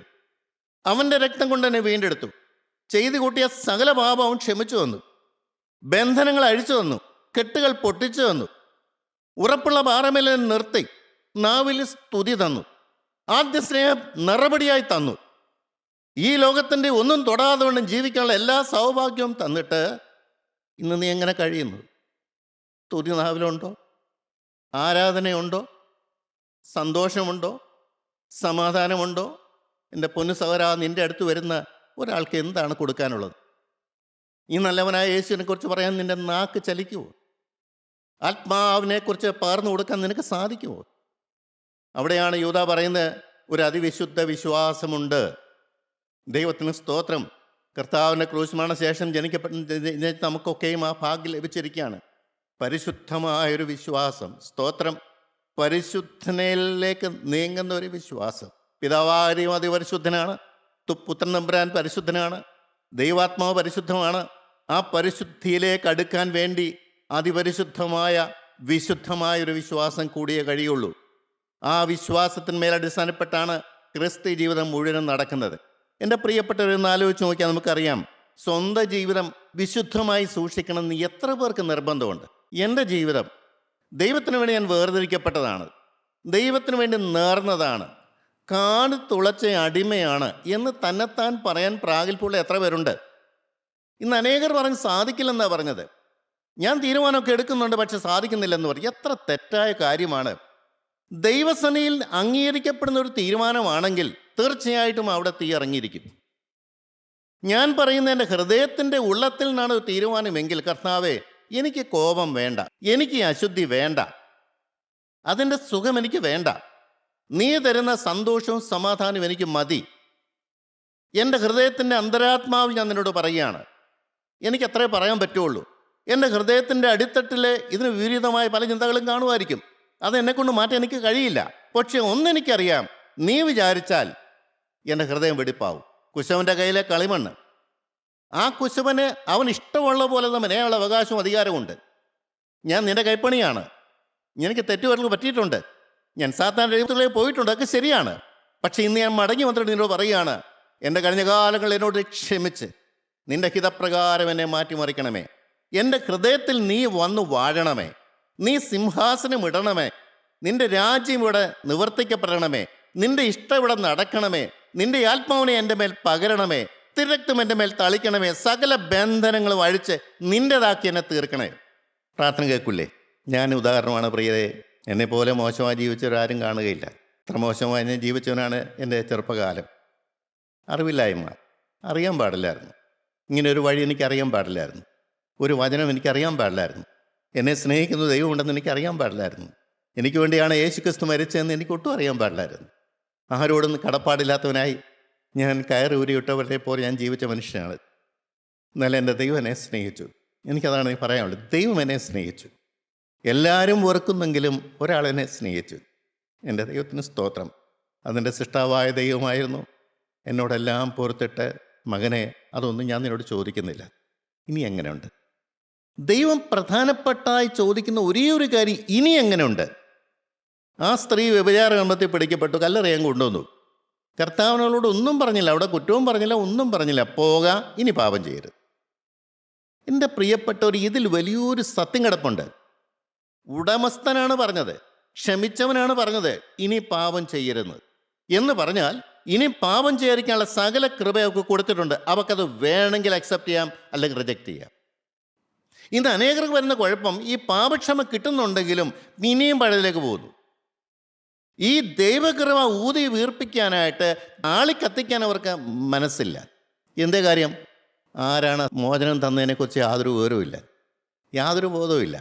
S2: അവൻ്റെ രക്തം കൊണ്ട് എന്നെ വീണ്ടെടുത്തു. ചെയ്തു കൂട്ടിയ സകല പാപവും ക്ഷമിച്ചു തന്നു. ബന്ധനങ്ങൾ അഴിച്ചു തന്നു. കെട്ടുകൾ പൊട്ടിച്ചു തന്നു. ഉറപ്പുള്ള പാറമേൽ നിർത്തി നാവിൽ സ്തുതി തന്നു. ആദ്യ സ്നേഹം നിറപടിയായി തന്നു. ഈ ലോകത്തിൻ്റെ ഒന്നും തൊടാതെ കൊണ്ടും ജീവിക്കാനുള്ള എല്ലാ സൗഭാഗ്യവും തന്നിട്ട് ഇന്ന് നീ എങ്ങനെ കഴിയുന്നു? സ്തുതി നാവിലുണ്ടോ? ആരാധനയുണ്ടോ? സന്തോഷമുണ്ടോ? സമാധാനമുണ്ടോ? എൻ്റെ പൊന്നു സഹോദരാ, നിൻ്റെ അടുത്ത് വരുന്ന ഒരാൾക്ക് എന്താണ് കൊടുക്കാനുള്ളത്? ഈ നല്ലവനായ യേശുവിനെ കുറിച്ച് പറയാൻ നിൻ്റെ നാക്ക് ചലിക്കുമോ? ആത്മാവിനെക്കുറിച്ച് പകർന്നു കൊടുക്കാൻ നിനക്ക് സാധിക്കുമോ? അവിടെയാണ് യൂദാ പറയുന്നത്, ഒരു അതിവിശുദ്ധ വിശ്വാസമുണ്ട്. ദൈവത്തിന് സ്തോത്രം. കർത്താവിൻ്റെ ക്രൂശ് മരണശേഷം ജനിക്കപ്പെട്ട നമുക്കൊക്കെയും ആ ഭാഗ്യം ലഭിച്ചിരിക്കുകയാണ്. പരിശുദ്ധമായൊരു വിശ്വാസം. സ്തോത്രം. പരിശുദ്ധനയിലേക്ക് നീങ്ങുന്ന ഒരു വിശ്വാസം. പിതാവാരിയും അതിപരിശുദ്ധനാണ്, പുത്രൻ തമ്പുരാൻ പരിശുദ്ധനാണ്, ദൈവാത്മാവ് പരിശുദ്ധമാണ്. ആ പരിശുദ്ധിയിലേക്ക് അടുക്കാൻ വേണ്ടി അതിപരിശുദ്ധമായ വിശുദ്ധമായൊരു വിശ്വാസം കൂടിയേ കഴിയുള്ളൂ. ആ വിശ്വാസത്തിന്മേൽ അടിസ്ഥാനപ്പെട്ടാണ് ക്രിസ്ത്യ ജീവിതം മുഴുവനും നടക്കുന്നത്. എൻ്റെ പ്രിയപ്പെട്ടവരൊന്ന് ആലോചിച്ച് നോക്കിയാൽ നമുക്കറിയാം, സ്വന്തം ജീവിതം വിശുദ്ധമായി സൂക്ഷിക്കണമെന്ന് എത്ര പേർക്ക് നിർബന്ധമുണ്ട്. എൻ്റെ ജീവിതം ദൈവത്തിന് വേണ്ടി ഞാൻ വേർതിരിക്കപ്പെട്ടതാണ്, ദൈവത്തിന് വേണ്ടി നേർന്നതാണ്, കാട് തുളച്ച അടിമയാണ് എന്ന് തന്നെത്താൻ പറയാൻ പ്രാഗൽഭ്യമുള്ള എത്ര പേരുണ്ട്? ഇന്ന് അനേകർ പറഞ്ഞ് സാധിക്കില്ലെന്നാണ് പറഞ്ഞത്. ഞാൻ തീരുമാനമൊക്കെ എടുക്കുന്നുണ്ട്, പക്ഷെ സാധിക്കുന്നില്ലെന്ന് പറയും. എത്ര തെറ്റായ കാര്യമാണ്. ദൈവസനയിൽ അംഗീകരിക്കപ്പെടുന്ന ഒരു തീരുമാനമാണെങ്കിൽ തീർച്ചയായിട്ടും അവിടെ തീ ഇറങ്ങിയിരിക്കും. ഞാൻ പറയുന്ന എൻ്റെ ഹൃദയത്തിൻ്റെ ഉള്ളത്തിൽ നിന്നാണ് ഒരു തീരുമാനമെങ്കിൽ, കർത്താവേ എനിക്ക് കോപം വേണ്ട, എനിക്ക് അശുദ്ധി വേണ്ട, അതിൻ്റെ സുഖം എനിക്ക് വേണ്ട, നീ തരുന്ന സന്തോഷവും സമാധാനവും എനിക്ക് മതി. എൻ്റെ ഹൃദയത്തിൻ്റെ അന്തരാത്മാവിൽ ഞാൻ നിന്നോട് പറയുകയാണ്, എനിക്കത്രേ പറയാൻ പറ്റുള്ളൂ. എൻ്റെ ഹൃദയത്തിൻ്റെ അടിത്തട്ടിൽ ഇതിന് വിപരീതമായ പല ചിന്തകളും കാണുമായിരിക്കും. അതെന്നെക്കൊണ്ട് മാറ്റാൻ എനിക്ക് കഴിയില്ല. പക്ഷെ ഒന്നെനിക്കറിയാം, നീ വിചാരിച്ചാൽ എൻ്റെ ഹൃദയം വെടിപ്പാവും. കുശവൻ്റെ കയ്യിലെ കളിമണ്ണ്, ആ കുശവന് അവൻ ഇഷ്ടമുള്ള പോലെ തന്നെ അയാളുടെ അവകാശവും അധികാരമുണ്ട്. ഞാൻ നിൻ്റെ കൈപ്പണിയാണ്, എനിക്ക് തെറ്റുവരൽ പറ്റിയിട്ടുണ്ട്, ഞാൻ സാത്താൻ്റെ എഴുത്തുകളിൽ പോയിട്ടുണ്ട്, അതൊക്കെ ശരിയാണ്. പക്ഷെ ഇന്ന് ഞാൻ മടങ്ങി വന്നിട്ട് നിന്നോട് പറയുകയാണ്, എൻ്റെ കഴിഞ്ഞ കാലങ്ങൾ എന്നോട് ക്ഷമിച്ച് നിൻ്റെ ഹിതപ്രകാരം എന്നെ മാറ്റിമറിക്കണമേ. എൻ്റെ ഹൃദയത്തിൽ നീ വന്നു വാഴണമേ, നീ സിംഹാസനം ഇടണമേ, നിന്റെ രാജ്യം ഇവിടെ നിവർത്തിക്കപ്പെടണമേ, നിന്റെ ഇഷ്ടം ഇവിടെ നടക്കണമേ, നിന്റെ ആത്മാവിനെ എൻ്റെ മേൽ പകരണമേ, തിരക്തം എൻ്റെ മേൽ തളിക്കണമേ, സകല ബന്ധനങ്ങളും അഴിച്ച് നിൻ്റെതാക്കി എന്നെ തീർക്കണേ. പ്രാർത്ഥന കേൾക്കില്ലേ? ഞാൻ ഉദാഹരണമാണ് പ്രിയരെ. എന്നെപ്പോലെ മോശമായി ജീവിച്ചവരാരും കാണുകയില്ല. അത്ര മോശമായി ഞാൻ ജീവിച്ചവനാണ് എൻ്റെ ചെറുപ്പകാലം. അറിവില്ലായ്മ, അറിയാൻ പാടില്ലായിരുന്നു. ഇങ്ങനെ ഒരു വഴി എനിക്കറിയാൻ പാടില്ലായിരുന്നു. ഒരു വചനം എനിക്കറിയാൻ പാടില്ലായിരുന്നു. എന്നെ സ്നേഹിക്കുന്ന ദൈവം ഉണ്ടെന്ന് എനിക്കറിയാൻ പാടില്ലായിരുന്നു. എനിക്ക് വേണ്ടിയാണ് യേശു ക്രിസ്തു മരിച്ചതെന്ന് എനിക്ക് ഒട്ടും അറിയാൻ പാടില്ലായിരുന്നു. ആരോടൊന്നും കടപ്പാടില്ലാത്തവനായി ഞാൻ കയറി ഊരിയിട്ടവരെ പോലെ ഞാൻ ജീവിച്ച മനുഷ്യനാണ്. എന്നാലും എൻ്റെ ദൈവം എന്നെ സ്നേഹിച്ചു. എനിക്കതാണ് പറയാനുള്ളത്. ദൈവം എന്നെ സ്നേഹിച്ചു. എല്ലാവരും വെറുക്കുന്നെങ്കിലും ഒരാളെന്നെ സ്നേഹിച്ചു. എൻ്റെ ദൈവത്തിന് സ്തോത്രം. അതിൻ്റെ സൃഷ്ടാവായ ദൈവമായിരുന്നു. എന്നോടെല്ലാം പൊറുത്തിട്ട്, മകനെ അതൊന്നും ഞാൻ നിന്നോട് ചോദിക്കുന്നില്ല, ഇനി എങ്ങനെയുണ്ട്? ദൈവം പ്രധാനപ്പെട്ടായി ചോദിക്കുന്ന ഒരേ ഒരു കാര്യം, ഇനി എങ്ങനെയുണ്ട്? ആ സ്ത്രീ വ്യഭിചാര കർമ്മത്തിൽ പിടിക്കപ്പെട്ടു, കല്ലെറിയാൻ കൊണ്ടുവന്നു. കർത്താവിനോട് ഒന്നും പറഞ്ഞില്ല, അവിടെ കുറ്റവും പറഞ്ഞില്ല, ഒന്നും പറഞ്ഞില്ല. പോക, ഇനി പാപം ചെയ്യരുത്. എൻ്റെ പ്രിയപ്പെട്ടവർ, ഇതിൽ വലിയൊരു സത്യം കിടപ്പുണ്ട്. ഉടമസ്ഥനാണ് പറഞ്ഞത്, ക്ഷമിച്ചവനാണ് പറഞ്ഞത്, ഇനി പാപം ചെയ്യരുത് എന്ന് പറഞ്ഞാൽ, ഇനി പാപം ചെയ്യാതിരിക്കാനുള്ള സകല കൃപ അവർക്ക് കൊടുത്തിട്ടുണ്ട്. അവർക്കത് വേണമെങ്കിൽ അക്സെപ്റ്റ് ചെയ്യാം, അല്ലെങ്കിൽ റിജക്റ്റ് ചെയ്യാം. ഇന്ന് അനേകർക്ക് വരുന്ന കുഴപ്പം, ഈ പാപക്ഷമ കിട്ടുന്നുണ്ടെങ്കിലും ഇനിയും പഴയതിലേക്ക് പോകുന്നു. ഈ ദൈവകൃപ ഊതി വീർപ്പിക്കാനായിട്ട് ആളിക്കത്തിക്കാൻ അവർക്ക് മനസ്സില്ല. എന്തേ കാര്യം? ആരാണ് മോചനം തന്നതിനെക്കുറിച്ച് യാതൊരു വിവരവുമില്ല, യാതൊരു ബോധവുമില്ല.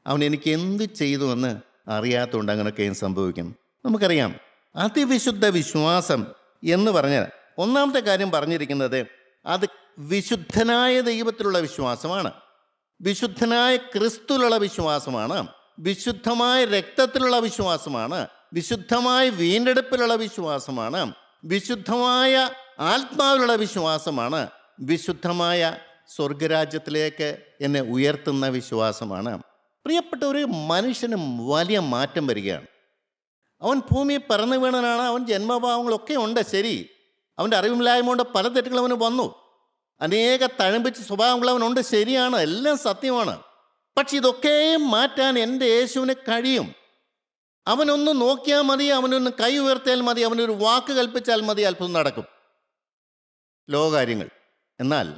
S2: അവൻ എനിക്ക് എന്ത് ചെയ്തു എന്ന് അറിയാത്തതുകൊണ്ട് അങ്ങനെയൊക്കെയും സംഭവിക്കും. നമുക്കറിയാം, അതിവിശുദ്ധ വിശ്വാസം എന്ന് പറഞ്ഞാൽ ഒന്നാമത്തെ കാര്യം പറഞ്ഞിരിക്കുന്നത്, അത് വിശുദ്ധനായ ദൈവത്തിലുള്ള വിശ്വാസമാണ്, വിശുദ്ധനായ ക്രിസ്തുവിലുള്ള വിശ്വാസമാണ്, വിശുദ്ധമായ രക്തത്തിലുള്ള വിശ്വാസമാണ്, വിശുദ്ധമായ വീണ്ടെടുപ്പിലുള്ള വിശ്വാസമാണ്, വിശുദ്ധമായ ആത്മാവിലുള്ള വിശ്വാസമാണ്, വിശുദ്ധമായ സ്വർഗരാജ്യത്തിലേക്ക് എന്നെ ഉയർത്തുന്ന വിശ്വാസമാണ്. പ്രിയപ്പെട്ട ഒരു മനുഷ്യന് വലിയ മാറ്റം വരികയാണ്. അവൻ ഭൂമിയിൽ പിറന്നു വീണനാണ്, അവൻ ജന്മഭാവങ്ങളൊക്കെ ഉണ്ട്, ശരി. അവൻ്റെ അറിവില്ലായ്മ കൊണ്ട് പല തെറ്റുകൾ അവന് വന്നു, അനേക തഴമ്പിച്ച സ്വഭാവങ്ങളവനുണ്ട്, ശരിയാണ്, എല്ലാം സത്യമാണ്. പക്ഷെ ഇതൊക്കെയും മാറ്റാൻ എൻ്റെ യേശുവിന് കഴിയും. അവനൊന്ന് നോക്കിയാൽ മതി, അവനൊന്ന് കൈ ഉയർത്തിയാൽ മതി, അവനൊരു വാക്ക് കൽപ്പിച്ചാൽ മതി, അത്ഭുതം നടക്കും. ലോകകാര്യങ്ങൾ. എന്നാൽ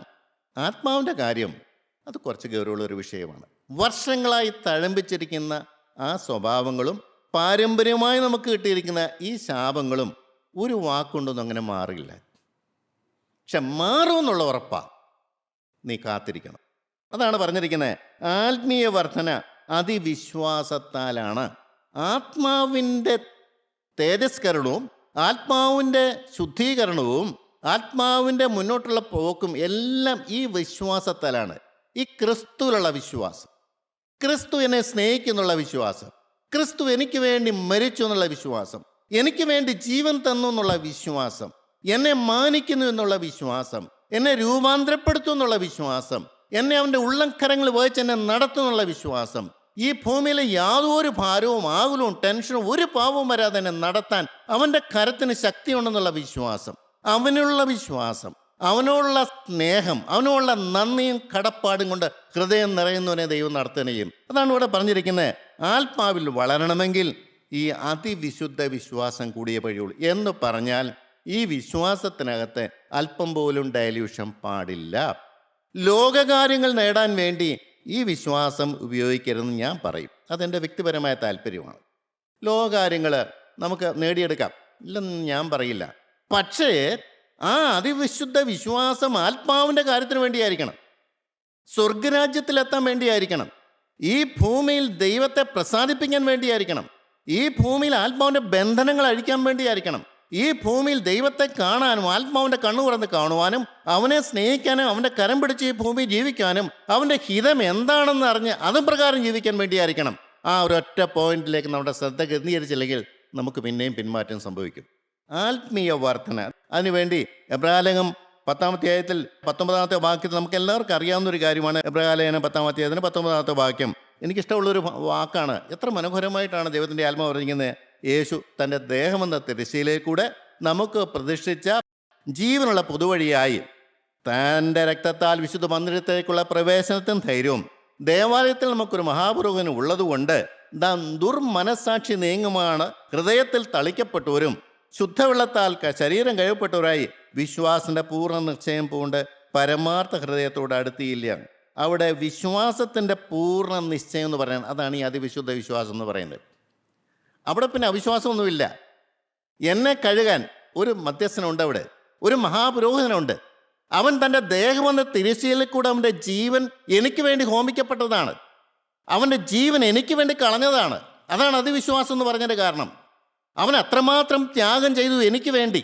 S2: ആത്മാവിൻ്റെ കാര്യം അത് കുറച്ച് ഗൗരവമുള്ളൊരു വിഷയമാണ്. വർഷങ്ങളായി തഴമ്പിച്ചിരിക്കുന്ന ആ സ്വഭാവങ്ങളും പാരമ്പര്യമായി നമുക്ക് കിട്ടിയിരിക്കുന്ന ഈ ശാപങ്ങളും ഒരു വാക്കുകൊണ്ടൊന്നും അങ്ങനെ മാറില്ല. പക്ഷെ മാറുമെന്നുള്ള ഉറപ്പാ, നീ കാത്തിരിക്കണം. അതാണ് പറഞ്ഞിരിക്കുന്നത്. ആത്മീയ വർധന അതിവിശ്വാസത്താലാണ്. ആത്മാവിൻ്റെ തേജസ്കരണവും ആത്മാവിൻ്റെ ശുദ്ധീകരണവും ആത്മാവിൻ്റെ മുന്നോട്ടുള്ള പോക്കും എല്ലാം ഈ വിശ്വാസത്താലാണ്. ഈ ക്രിസ്തുവിലുള്ള വിശ്വാസം, ക്രിസ്തു എന്നെ സ്നേഹിക്കുന്നുള്ള വിശ്വാസം, ക്രിസ്തു എനിക്ക് വേണ്ടി മരിച്ചു എന്നുള്ള വിശ്വാസം, എനിക്ക് വേണ്ടി ജീവൻ തന്നു എന്നുള്ള വിശ്വാസം, എന്നെ മാനിക്കുന്നു എന്നുള്ള വിശ്വാസം, എന്നെ രൂപാന്തരപ്പെടുത്തും എന്നുള്ള വിശ്വാസം, എന്നെ അവൻ്റെ ഉള്ളംകരങ്ങൾ വഹിച്ച് എന്നെ നടത്തുന്നുള്ള വിശ്വാസം, ഈ ഭൂമിയിലെ യാതൊരു ഭാരവും ആകുലവും ടെൻഷനും ഒരു പാവവും വരാതെ എന്നെ നടത്താൻ അവൻ്റെ കരത്തിന് ശക്തിയുണ്ടെന്നുള്ള വിശ്വാസം, അവനുള്ള വിശ്വാസം, അവനോടുള്ള സ്നേഹം, അവനോടുള്ള നന്ദിയും കടപ്പാടും കൊണ്ട് ഹൃദയം നിറയുന്നവനെ ദൈവം നടത്തുകയും. അതാണ് ഇവിടെ പറഞ്ഞിരിക്കുന്നത്. ആത്മാവിൽ വളരണമെങ്കിൽ ഈ അതിവിശുദ്ധ വിശ്വാസം കൂടിയേ വഴിയുള്ളൂ എന്ന് പറഞ്ഞാൽ ഈ വിശ്വാസത്തിനകത്ത് അല്പം പോലും ഡയല്യൂഷൻ പാടില്ല. ലോകകാര്യങ്ങൾ നേടാൻ വേണ്ടി ഈ വിശ്വാസം ഉപയോഗിക്കരുതെന്ന് ഞാൻ പറയും. അതെൻ്റെ വ്യക്തിപരമായ താല്പര്യമാണ്. ലോകകാര്യങ്ങൾ നമുക്ക് നേടിയെടുക്കാം, ഇല്ലെന്ന് ഞാൻ പറയില്ല. പക്ഷേ ആ അതിവിശുദ്ധ വിശ്വാസം ആത്മാവിൻ്റെ കാര്യത്തിന് വേണ്ടിയായിരിക്കണം, സ്വർഗരാജ്യത്തിലെത്താൻ വേണ്ടിയായിരിക്കണം, ഈ ഭൂമിയിൽ ദൈവത്തെ പ്രസാദിപ്പിക്കാൻ വേണ്ടിയായിരിക്കണം, ഈ ഭൂമിയിൽ ആത്മാവിൻ്റെ ബന്ധനങ്ങൾ അഴിക്കാൻ വേണ്ടിയായിരിക്കണം, ഈ ഭൂമിയിൽ ദൈവത്തെ കാണാനും ആത്മാവിൻ്റെ കണ്ണു തുറന്ന് കാണുവാനും അവനെ സ്നേഹിക്കാനും അവൻ്റെ കരം പിടിച്ച് ഈ ഭൂമിയിൽ ജീവിക്കാനും അവൻ്റെ ഹിതം എന്താണെന്ന് അറിഞ്ഞ് അതും പ്രകാരം ജീവിക്കാൻ വേണ്ടിയായിരിക്കണം. ആ ഒരൊറ്റ പോയിന്റിലേക്ക് നമ്മുടെ ശ്രദ്ധ കേന്ദ്രീകരിച്ചില്ലെങ്കിൽ നമുക്ക് പിന്നെയും പിന്മാറ്റം സംഭവിക്കും. ആത്മീയ വർധന അതിനുവേണ്ടി എബ്രായലേഖനം 10-ാം അധ്യായത്തിൽ 19-ാമത്തെ വാക്യത്തിൽ നമുക്ക് എല്ലാവർക്കും അറിയാവുന്ന ഒരു കാര്യമാണ്. എബ്രായലേഖനം 10-ാം അധ്യായത്തിന് 19-ാമത്തെ വാക്യം എനിക്കിഷ്ടമുള്ളൊരു വാക്കാണ്. എത്ര മനോഹരമായിട്ടാണ് ദൈവത്തിൻ്റെ ആത്മാവ് പറഞ്ഞിരിക്കുന്നത്. യേശു തൻ്റെ ദേഹമെന്ന തിരശ്ശീലയിൽക്കൂടെ നമുക്ക് പ്രതിഷ്ഠിച്ച ജീവനുള്ള പുതുവഴിയായി തൻ്റെ രക്തത്താൽ വിശുദ്ധ മന്ദിരത്തേക്കുള്ള പ്രവേശനത്തിന് ധൈര്യവും ദേവാലയത്തിൽ നമുക്കൊരു മഹാപുരോഹിതൻ ഉള്ളതുകൊണ്ട് ദുർമനസ്സാക്ഷി നീങ്ങുമാണ് ഹൃദയത്തിൽ തളിക്കപ്പെട്ടവരും ശുദ്ധവെള്ളത്താൽ ശരീരം കഴിയപ്പെട്ടവരായി വിശ്വാസത്തിൻ്റെ പൂർണ്ണ നിശ്ചയം പൂണ്ട് പരമാർത്ഥ ഹൃദയത്തോട് അടുത്തിയില്ല. അവിടെ വിശ്വാസത്തിൻ്റെ പൂർണ്ണ നിശ്ചയം എന്ന് പറയുന്നത് അതാണ് ഈ അതിവിശുദ്ധ വിശ്വാസം എന്ന് പറയുന്നത്. അവിടെ പിന്നെ അവിശ്വാസമൊന്നുമില്ല. എന്നെ കഴുകാൻ ഒരു മധ്യസ്ഥനുണ്ട്, അവിടെ ഒരു മഹാപുരോഹിതനുണ്ട്. അവൻ തൻ്റെ ദേഹമെന്ന തിരശ്ശീലയിൽ കൂടെ അവൻ്റെ ജീവൻ എനിക്ക് വേണ്ടി ഹോമിക്കപ്പെട്ടതാണ്, അവൻ്റെ ജീവൻ എനിക്ക് വേണ്ടി കളഞ്ഞതാണ്. അതാണ് അതിവിശ്വാസം എന്ന് പറഞ്ഞതിൻ്റെ കാരണം. അവൻ അത്രമാത്രം ത്യാഗം ചെയ്തു എനിക്ക് വേണ്ടി,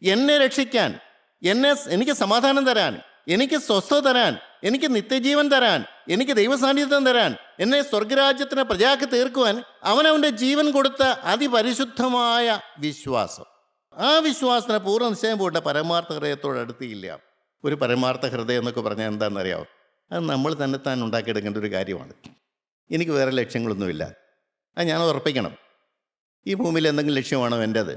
S2: എന്നെ രക്ഷിക്കാൻ, എനിക്ക് സമാധാനം തരാൻ, എനിക്ക് സ്വസ്ഥത തരാൻ, എനിക്ക് നിത്യജീവൻ തരാൻ, എനിക്ക് ദൈവസാന്നിധ്യം തരാൻ, എന്നെ സ്വർഗരാജ്യത്തിന് പ്രജയാക്കി തീർക്കുവാൻ അവനവൻ്റെ ജീവൻ കൊടുത്ത അതിപരിശുദ്ധമായ വിശ്വാസം. ആ വിശ്വാസത്തിന് പൂർണ്ണ നിശ്ചയം പോയിട്ട് പരമാർത്ഥ ഹൃദയത്തോട് അടുത്തിയില്ല. ഒരു പരമാർത്ഥ ഹൃദയം എന്നൊക്കെ പറഞ്ഞാൽ എന്താണെന്നറിയാമോ? അത് നമ്മൾ തന്നെ താൻ ഉണ്ടാക്കിയെടുക്കേണ്ട ഒരു കാര്യമാണ്. എനിക്ക് വേറെ ലക്ഷ്യങ്ങളൊന്നുമില്ല, അത് ഞാൻ ഉറപ്പിക്കണം. ഈ ഭൂമിയിൽ എന്തെങ്കിലും ലക്ഷ്യമാണോ എൻ്റേത്?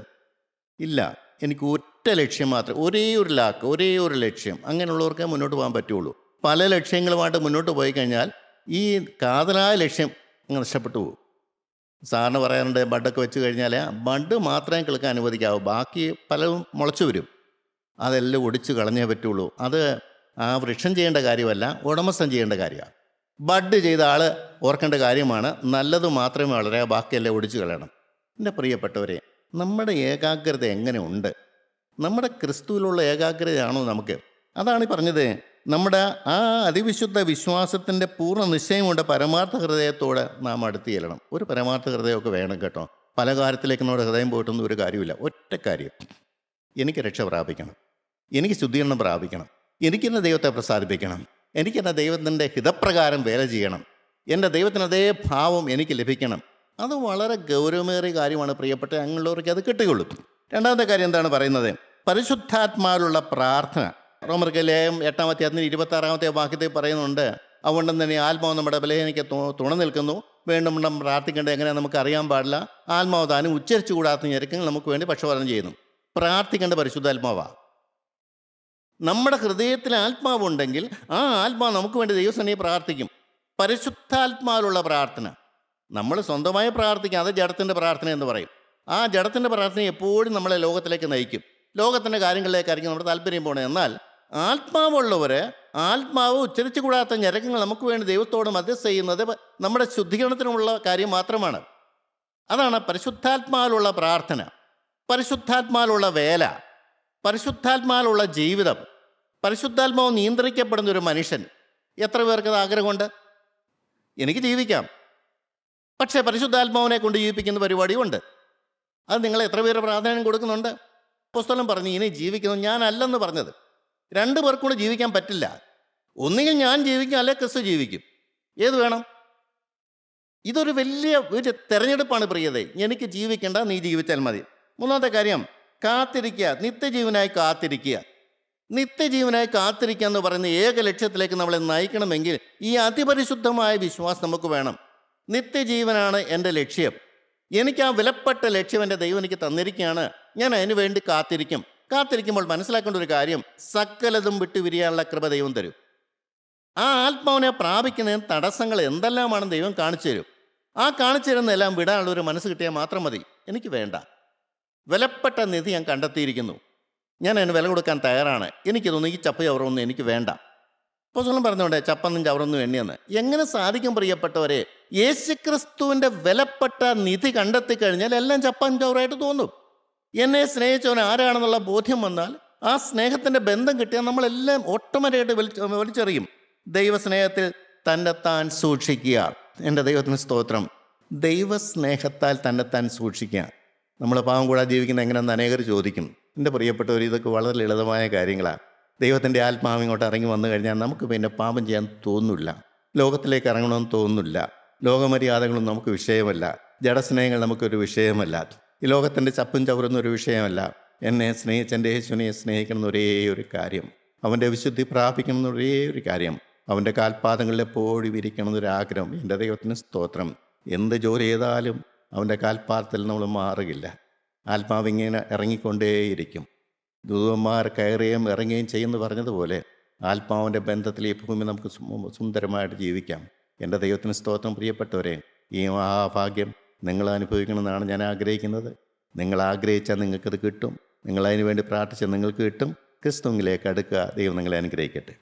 S2: ഇല്ല. എനിക്ക് ഒറ്റ ലക്ഷ്യം മാത്രം, ഒരേ ഒരു ലക്ഷ്യം. അങ്ങനെയുള്ളവർക്ക് മുന്നോട്ട് പോകാൻ പറ്റുള്ളൂ. പല ലക്ഷ്യങ്ങളുമായിട്ട് മുന്നോട്ട് പോയി കഴിഞ്ഞാൽ ഈ കാതലായ ലക്ഷ്യം അങ്ങ് നഷ്ടപ്പെട്ടു പോകും. സാറിന് പറയാറുണ്ട്, ബഡൊക്കെ വെച്ച് കഴിഞ്ഞാൽ ബഡ് മാത്രമേ കിളുക്കാൻ അനുവദിക്കാവൂ, ബാക്കി പലതും മുളച്ചു വരും. അതെല്ലാം ഒടിച്ച് കളഞ്ഞേ പറ്റുള്ളൂ. അത് ആ വൃക്ഷം ചെയ്യേണ്ട കാര്യമല്ല, ഉടമസ്ഥൻ ചെയ്യേണ്ട കാര്യമാണ്. ബഡ് ചെയ്ത ആൾ ഓർക്കേണ്ട കാര്യമാണ്, നല്ലത് മാത്രമേ വളരെ, ബാക്കിയെല്ലാം ഒടിച്ച് കളയണം. എൻ്റെ പ്രിയപ്പെട്ടവരെ, നമ്മുടെ ഏകാഗ്രത എങ്ങനെ ഉണ്ട്? നമ്മുടെ ക്രിസ്തുവിലുള്ള ഏകാഗ്രതയാണോ നമുക്ക്? അതാണ് ഈ പറഞ്ഞത്. നമ്മുടെ ആ അതിവിശുദ്ധ വിശ്വാസത്തിൻ്റെ പൂർണ്ണ നിശ്ചയം കൊണ്ട് പരമാർത്ഥ ഹൃദയത്തോടെ നാം അടുത്ത് ചെല്ലണം. ഒരു പരമാർത്ഥ ഹൃദയമൊക്കെ വേണം കേട്ടോ. പല കാര്യത്തിലേക്ക് നമ്മുടെ ഹൃദയം പോയിട്ടൊന്നും ഒരു കാര്യമില്ല. ഒറ്റ കാര്യം, എനിക്ക് രക്ഷ പ്രാപിക്കണം, എനിക്ക് ശുദ്ധീകരണം പ്രാപിക്കണം, എനിക്കെന്നെ ദൈവത്തെ പ്രസാദിപ്പിക്കണം, എനിക്കെന്നെ ദൈവത്തിൻ്റെ ഹിതപ്രകാരം വേല ചെയ്യണം, എൻ്റെ ദൈവത്തിന് അതേ ഭാവം എനിക്ക് ലഭിക്കണം. അത് വളരെ ഗൗരവമേറിയ കാര്യമാണ് പ്രിയപ്പെട്ട അങ്ങനെയുള്ളവർക്ക് അത് കിട്ടുകയുള്ളൂ. രണ്ടാമത്തെ കാര്യം എന്താണ് പറയുന്നത്? പരിശുദ്ധാത്മാവിലുള്ള പ്രാർത്ഥന. റോമർക്ക് ലേഖനം 8-ാം അധ്യായത്തിന് 26-ാമത്തെ വാക്യത്തിൽ പറയുന്നുണ്ട്, അതുകൊണ്ട് തന്നെ ആത്മാവ് നമ്മുടെ ബലഹീനതയ്ക്ക് തുണ നിൽക്കുന്നു, വീണ്ടും പ്രാർത്ഥിക്കേണ്ടത് എങ്ങനെയാണ് നമുക്ക് അറിയാൻ പാടില്ല. ആത്മാവ് താനും ഉച്ചരിച്ചു കൂടാത്ത ഞെരുക്കങ്ങൾ നമുക്ക് വേണ്ടി പക്ഷപാതം ചെയ്യുന്നു. പ്രാർത്ഥിക്കേണ്ട പരിശുദ്ധാത്മാവാണ്. നമ്മുടെ ഹൃദയത്തിൽ ആത്മാവുണ്ടെങ്കിൽ ആ ആത്മാവ് നമുക്ക് വേണ്ടി ദൈവസന്നിധിയിൽ പ്രാർത്ഥിക്കും. പരിശുദ്ധാത്മാവിലുള്ള പ്രാർത്ഥന. നമ്മൾ സ്വന്തമായി പ്രാർത്ഥിക്കുക, അത് ജഡത്തിൻ്റെ പ്രാർത്ഥന എന്ന് പറയും. ആ ജഡത്തിൻ്റെ പ്രാർത്ഥന എപ്പോഴും നമ്മളെ ലോകത്തിലേക്ക് നയിക്കും, ലോകത്തിൻ്റെ കാര്യങ്ങളിലേക്കായിരിക്കും നമ്മുടെ താല്പര്യം പോകണത്. എന്നാൽ ആത്മാവുള്ളവർ, ആത്മാവ് ഉച്ചരിച്ചു കൂടാത്ത ഞരക്കങ്ങൾ നമുക്ക് വേണ്ടി ദൈവത്തോട് മധ്യസ്ഥ ചെയ്യുന്നത് നമ്മുടെ ശുദ്ധീകരണത്തിനുള്ള കാര്യം മാത്രമാണ്. അതാണ് പരിശുദ്ധാത്മാവിലുള്ള പ്രാർത്ഥന, പരിശുദ്ധാത്മാവിലുള്ള വേല, പരിശുദ്ധാത്മാവിലുള്ള ജീവിതം. പരിശുദ്ധാത്മാവ് നിയന്ത്രിക്കപ്പെടുന്ന ഒരു മനുഷ്യൻ. എത്ര പേർക്ക് അത് ആഗ്രഹമുണ്ട്? എനിക്ക് ജീവിക്കാം, പക്ഷേ പരിശുദ്ധാത്മാവിനെ കൊണ്ട് ജീവിപ്പിക്കുന്ന പരിപാടിയുണ്ട്. അത് നിങ്ങൾ എത്ര പേര് പ്രാധാന്യം കൊടുക്കുന്നുണ്ട്? പുസ്തകം പറഞ്ഞു ഇനി ജീവിക്കുന്നത് ഞാനല്ലെന്ന് പറഞ്ഞത്. 2 പേർക്കും കൂടെ ജീവിക്കാൻ പറ്റില്ല. ഒന്നുകിൽ ഞാൻ ജീവിക്കും, അല്ലെ ക്രിസ്തു ജീവിക്കും. ഏത് വേണം? ഇതൊരു വലിയ ഒരു തെരഞ്ഞെടുപ്പാണ് പ്രിയതേ. എനിക്ക് ജീവിക്കേണ്ട, നീ ജീവിച്ചാൽ മതി. 3ാമത്തെ കാര്യം, കാത്തിരിക്കുക. നിത്യജീവനായി കാത്തിരിക്കുക. നിത്യജീവനായി കാത്തിരിക്കുക എന്ന് പറയുന്ന ഏക ലക്ഷ്യത്തിലേക്ക് നമ്മളെ നയിക്കണമെങ്കിൽ ഈ അതിപരിശുദ്ധമായ വിശ്വാസം നമുക്ക് വേണം. നിത്യജീവനാണ് എൻ്റെ ലക്ഷ്യം. എനിക്ക് ആ വിലപ്പെട്ട ലക്ഷ്യം എൻ്റെ ദൈവം എനിക്ക് തന്നിരിക്കുകയാണ്. ഞാൻ അതിനു വേണ്ടി കാത്തിരിക്കും. കാത്തിരിക്കുമ്പോൾ മനസ്സിലാക്കേണ്ട ഒരു കാര്യം, സകലതും വിട്ടുപിരിയാനുള്ള കൃപ ദൈവം തരും. ആ ആത്മാവിനെ പ്രാപിക്കുന്നതിന് തടസ്സങ്ങൾ എന്തെല്ലാമാണെന്ന് ദൈവം കാണിച്ചു തരും. ആ കാണിച്ചു തരുന്നതെല്ലാം വിടാനുള്ള ഒരു മനസ്സ് കിട്ടിയാൽ മാത്രം മതി. എനിക്ക് വേണ്ട. വിലപ്പെട്ട നിധി ഞാൻ കണ്ടെത്തിയിരിക്കുന്നു. ഞാൻ അതിന് വില കൊടുക്കാൻ തയ്യാറാണ്. എനിക്കിതൊന്നും ഈ ചപ്പ ചവറൊന്നും എനിക്ക് വേണ്ട. അപ്പോസ്തലൻ പറഞ്ഞോണ്ടേ ചപ്പൊന്നും ചവറൊന്നും എണ്ണിയെന്ന്. എങ്ങനെ സാധിക്കും പ്രിയപ്പെട്ടവരെ? യേശുക്രിസ്തുവിൻ്റെ വിലപ്പെട്ട നിധി കണ്ടെത്തി കഴിഞ്ഞാൽ എല്ലാം ചപ്പം ചവറായിട്ട് തോന്നും. എന്നെ സ്നേഹിച്ചവൻ ആരാണെന്നുള്ള ബോധ്യം വന്നാൽ, ആ സ്നേഹത്തിൻ്റെ ബന്ധം കിട്ടിയാൽ നമ്മളെല്ലാം ഓട്ടോമാറ്റിക്കായിട്ട് വലിച്ചെറിയും. ദൈവസ്നേഹത്തിൽ തന്നെത്താൻ സൂക്ഷിക്കുക. എൻ്റെ ദൈവത്തിന് സ്തോത്രം. ദൈവസ്നേഹത്താൽ തന്നെത്താൻ സൂക്ഷിക്കുക. നമ്മൾ പാവം കൂടാതെ ജീവിക്കുന്ന എങ്ങനെയെന്ന് അനേകർ ചോദിക്കും. എൻ്റെ പ്രിയപ്പെട്ടവർ, ഇതൊക്കെ വളരെ ലളിതമായ കാര്യങ്ങളാണ്. ദൈവത്തിൻ്റെ ആത്മാവ് ഇങ്ങോട്ട് ഇറങ്ങി വന്നു കഴിഞ്ഞാൽ നമുക്ക് പിന്നെ പാപം ചെയ്യാൻ തോന്നില്ല. ലോകത്തിലേക്ക് ഇറങ്ങണമെന്ന് തോന്നുന്നില്ല. ലോകമര്യാദകളൊന്നും നമുക്ക് വിഷയമല്ല. ജഡസ്നേഹങ്ങൾ നമുക്കൊരു വിഷയമല്ല. ഈ ലോകത്തിൻ്റെ ചപ്പും ചവറൊന്നും ഒരു വിഷയമല്ല. എന്നെ സ്നേഹിച്ച് എൻ്റെ യേശുവിനെ സ്നേഹിക്കണം എന്നൊരേ ഒരു കാര്യം, അവൻ്റെ വിശുദ്ധി പ്രാപിക്കണം എന്നൊരേ ഒരു കാര്യം, അവൻ്റെ കാൽപാദങ്ങളിൽ എപ്പോഴും ഇരിക്കണം എന്നൊരാഗ്രഹം. എൻ്റെ ദൈവത്തിന് സ്തോത്രം. എന്ത് ജോലി ചെയ്താലും അവൻ്റെ കാൽപാദത്തിൽ നമ്മൾ മാറുകയില്ല. ആത്മാവ് ഇങ്ങനെ ഇറങ്ങിക്കൊണ്ടേയിരിക്കും. ദൂതന്മാർ കയറുകയും ഇറങ്ങുകയും ചെയ്യുമെന്ന് പറഞ്ഞതുപോലെ ആത്മാവിൻ്റെ ബന്ധത്തിൽ ഈ ഭൂമി നമുക്ക് സുന്ദരമായിട്ട് ജീവിക്കാം. എൻ്റെ ദൈവത്തിന് സ്തോത്രം. പ്രിയപ്പെട്ടവരെ, ഈ മഹാഭാഗ്യം നിങ്ങൾ അനുഭവിക്കണമെന്നാണ് ഞാൻ ആഗ്രഹിക്കുന്നത്. നിങ്ങൾ ആഗ്രഹിച്ചാൽ നിങ്ങൾക്കത് കിട്ടും. നിങ്ങൾ അതിനു വേണ്ടി പ്രാർത്ഥിച്ചാൽ നിങ്ങൾക്ക് കിട്ടും. ക്രിസ്തുവിലേക്ക് അടുക്കുക. ദൈവം നിങ്ങളെ അനുഗ്രഹിക്കട്ടെ.